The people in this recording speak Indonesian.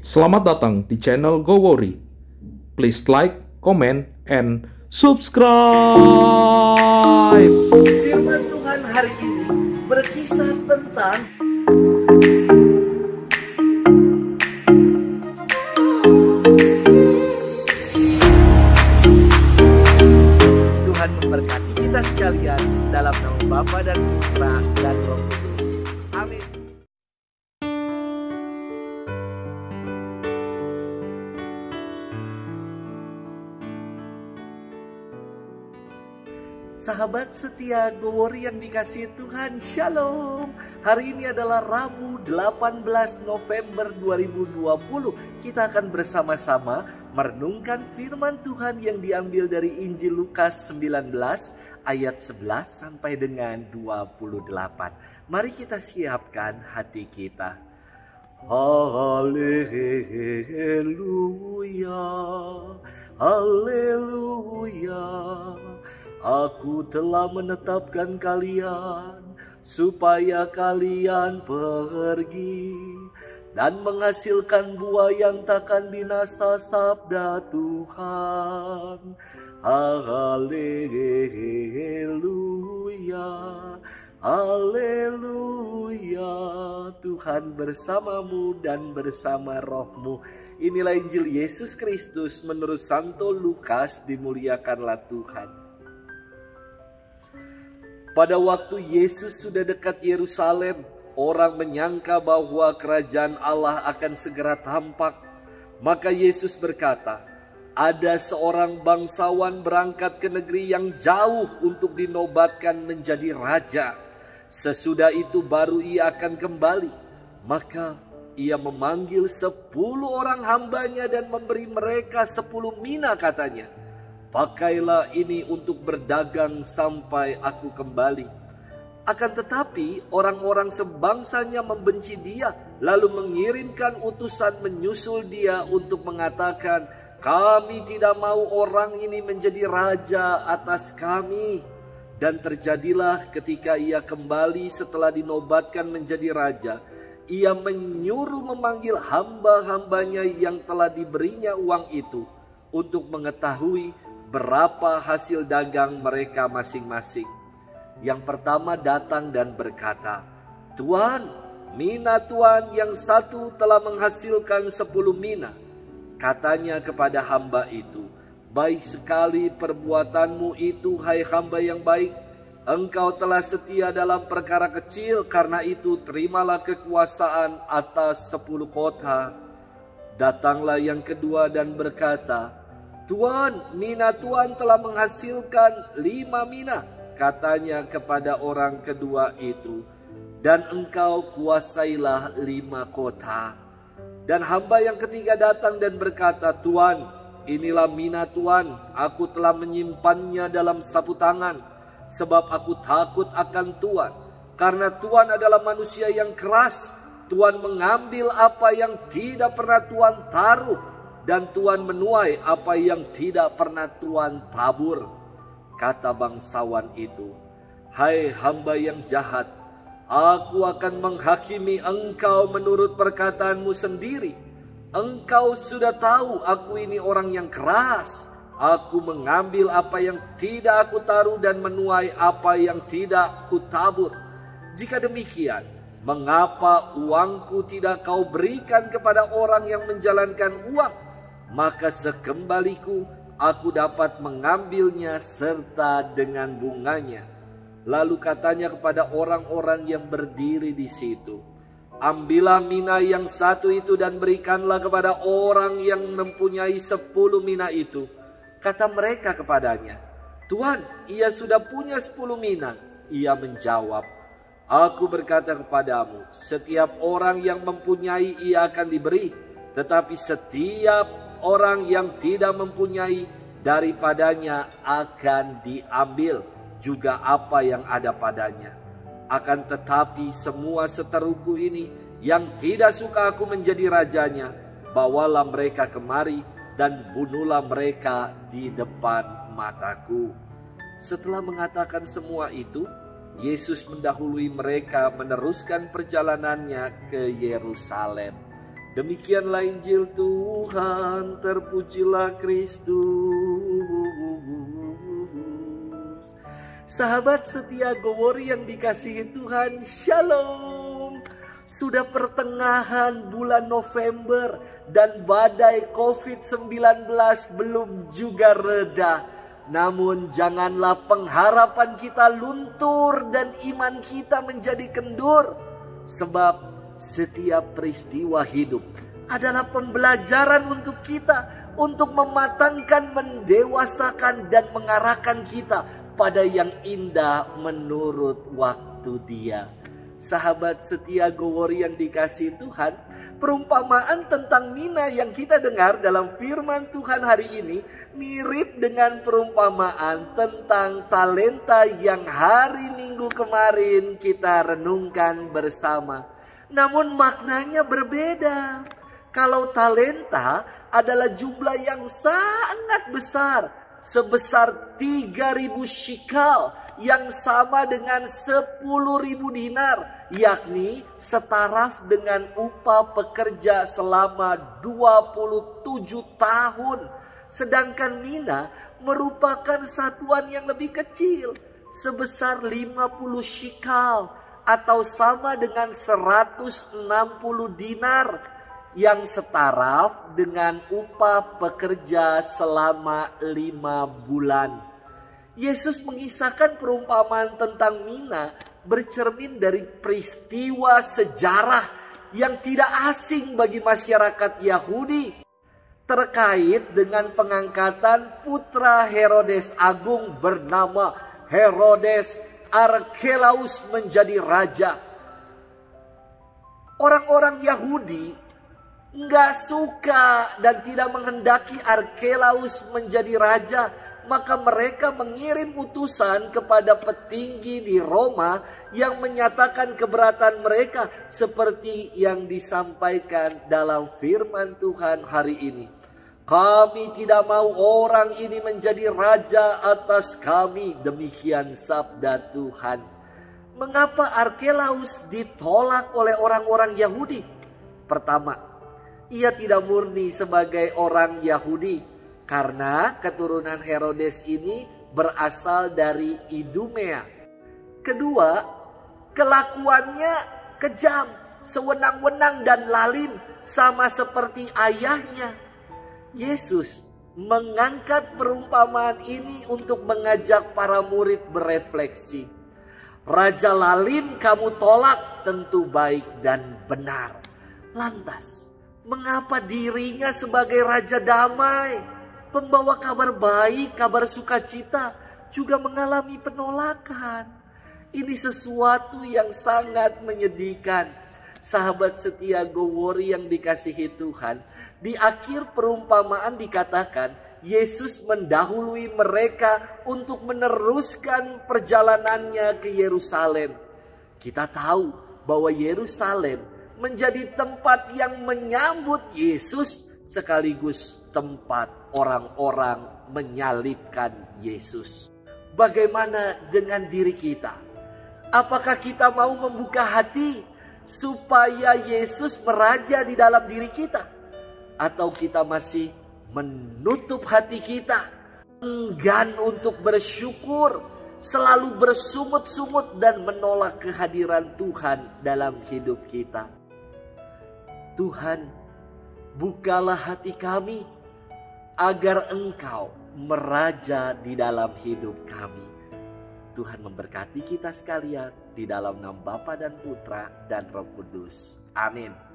Selamat datang di channel Go Worry. Please like, comment, and subscribe. Firman Tuhan hari ini berkisah tentang Tuhan memberkati kita sekalian dalam nama Bapa dan Putra dan Roh Kudus. Amin. Sahabat setia Go Worry yang dikasihi Tuhan, Shalom. Hari ini adalah Rabu 18 November 2020. Kita akan bersama-sama merenungkan firman Tuhan yang diambil dari Injil Lukas 19 ayat 11 sampai dengan 28. Mari kita siapkan hati kita. Haleluya, haleluya. Aku telah menetapkan kalian supaya kalian pergi dan menghasilkan buah yang takkan binasa, sabda Tuhan. Haleluya, haleluya. Tuhan bersamamu dan bersama rohmu. Inilah Injil Yesus Kristus menurut Santo Lukas. Dimuliakanlah Tuhan. Pada waktu Yesus sudah dekat Yerusalem, orang menyangka bahwa kerajaan Allah akan segera tampak. Maka Yesus berkata, ada seorang bangsawan berangkat ke negeri yang jauh untuk dinobatkan menjadi raja. Sesudah itu baru ia akan kembali. Maka ia memanggil 10 orang hambanya dan memberi mereka 10 mina, katanya. Pakailah ini untuk berdagang sampai aku kembali. Akan tetapi orang-orang sebangsanya membenci dia, lalu mengirimkan utusan menyusul dia untuk mengatakan, kami tidak mau orang ini menjadi raja atas kami. Dan terjadilah ketika ia kembali setelah dinobatkan menjadi raja, ia menyuruh memanggil hamba-hambanya yang telah diberinya uang itu untuk mengetahui berapa hasil dagang mereka masing-masing. Yang pertama datang dan berkata, Tuan, mina Tuan yang satu telah menghasilkan 10 mina. Katanya kepada hamba itu, baik sekali perbuatanmu itu, hai hamba yang baik. Engkau telah setia dalam perkara kecil, karena itu terimalah kekuasaan atas 10 kota. Datanglah yang kedua dan berkata, Tuan, mina Tuan telah menghasilkan 5 mina. Katanya kepada orang kedua itu, dan engkau kuasailah 5 kota. Dan hamba yang ketiga datang dan berkata, Tuan, inilah mina Tuan, aku telah menyimpannya dalam sapu tangan, sebab aku takut akan Tuan. Karena Tuan adalah manusia yang keras, Tuan mengambil apa yang tidak pernah Tuan taruh, dan Tuan menuai apa yang tidak pernah Tuan tabur. Kata bangsawan itu, hai hamba yang jahat, aku akan menghakimi engkau menurut perkataanmu sendiri. Engkau sudah tahu aku ini orang yang keras. Aku mengambil apa yang tidak aku taruh dan menuai apa yang tidak ku tabur. Jika demikian, mengapa uangku tidak kau berikan kepada orang yang menjalankan uang? Maka sekembaliku aku dapat mengambilnya serta dengan bunganya. Lalu katanya kepada orang-orang yang berdiri di situ, ambillah mina yang satu itu dan berikanlah kepada orang yang mempunyai 10 mina itu. Kata mereka kepadanya, Tuan, ia sudah punya 10 mina. Ia menjawab, aku berkata kepadamu, setiap orang yang mempunyai ia akan diberi, tetapi setiap orang yang tidak mempunyai, daripadanya akan diambil juga apa yang ada padanya. Akan tetapi semua seteruku ini yang tidak suka aku menjadi rajanya, bawalah mereka kemari dan bunuhlah mereka di depan mataku. Setelah mengatakan semua itu, Yesus mendahului mereka meneruskan perjalanannya ke Yerusalem. Demikianlah Injil Tuhan, terpujilah Kristus. Sahabat setia Gowori yang dikasihi Tuhan, Shalom. Sudah pertengahan bulan November dan badai COVID-19 belum juga reda. Namun janganlah pengharapan kita luntur dan iman kita menjadi kendur. Sebab setiap peristiwa hidup adalah pembelajaran untuk kita, untuk mematangkan, mendewasakan, dan mengarahkan kita pada yang indah menurut waktu Dia. Sahabat setia Gowori yang dikasihi Tuhan, perumpamaan tentang mina yang kita dengar dalam firman Tuhan hari ini mirip dengan perumpamaan tentang talenta yang hari Minggu kemarin kita renungkan bersama. Namun maknanya berbeda. Kalau talenta adalah jumlah yang sangat besar, sebesar 3.000 shikal, yang sama dengan 10.000 dinar, yakni setaraf dengan upah pekerja selama 27 tahun. Sedangkan mina merupakan satuan yang lebih kecil, sebesar 50 shikal atau sama dengan 160 dinar, yang setaraf dengan upah pekerja selama 5 bulan. Yesus mengisahkan perumpamaan tentang mina bercermin dari peristiwa sejarah yang tidak asing bagi masyarakat Yahudi terkait dengan pengangkatan putra Herodes Agung bernama Herodes Arkelaus menjadi raja. Orang-orang Yahudi nggak suka dan tidak menghendaki Arkelaus menjadi raja. Maka mereka mengirim utusan kepada petinggi di Roma yang menyatakan keberatan mereka seperti yang disampaikan dalam firman Tuhan hari ini. Kami tidak mau orang ini menjadi raja atas kami, demikian sabda Tuhan. Mengapa Arkelaus ditolak oleh orang-orang Yahudi? Pertama, ia tidak murni sebagai orang Yahudi. Karena keturunan Herodes ini berasal dari Idumea. Kedua, kelakuannya kejam, sewenang-wenang dan lalim sama seperti ayahnya. Yesus mengangkat perumpamaan ini untuk mengajak para murid berefleksi. Raja lalim kamu tolak, tentu baik dan benar. Lantas, mengapa dirinya sebagai raja damai, pembawa kabar baik, kabar sukacita, juga mengalami penolakan? Ini sesuatu yang sangat menyedihkan. Sahabat setia Gowori yang dikasihi Tuhan, di akhir perumpamaan dikatakan Yesus mendahului mereka untuk meneruskan perjalanannya ke Yerusalem. Kita tahu bahwa Yerusalem menjadi tempat yang menyambut Yesus sekaligus tempat orang-orang menyalibkan Yesus. Bagaimana dengan diri kita? Apakah kita mau membuka hati supaya Yesus meraja di dalam diri kita? Atau kita masih menutup hati kita, enggan untuk bersyukur, selalu bersungut-sungut dan menolak kehadiran Tuhan dalam hidup kita? Tuhan, bukalah hati kami agar Engkau meraja di dalam hidup kami. Tuhan memberkati kita sekalian di dalam nama Bapa dan Putra dan Roh Kudus. Amin.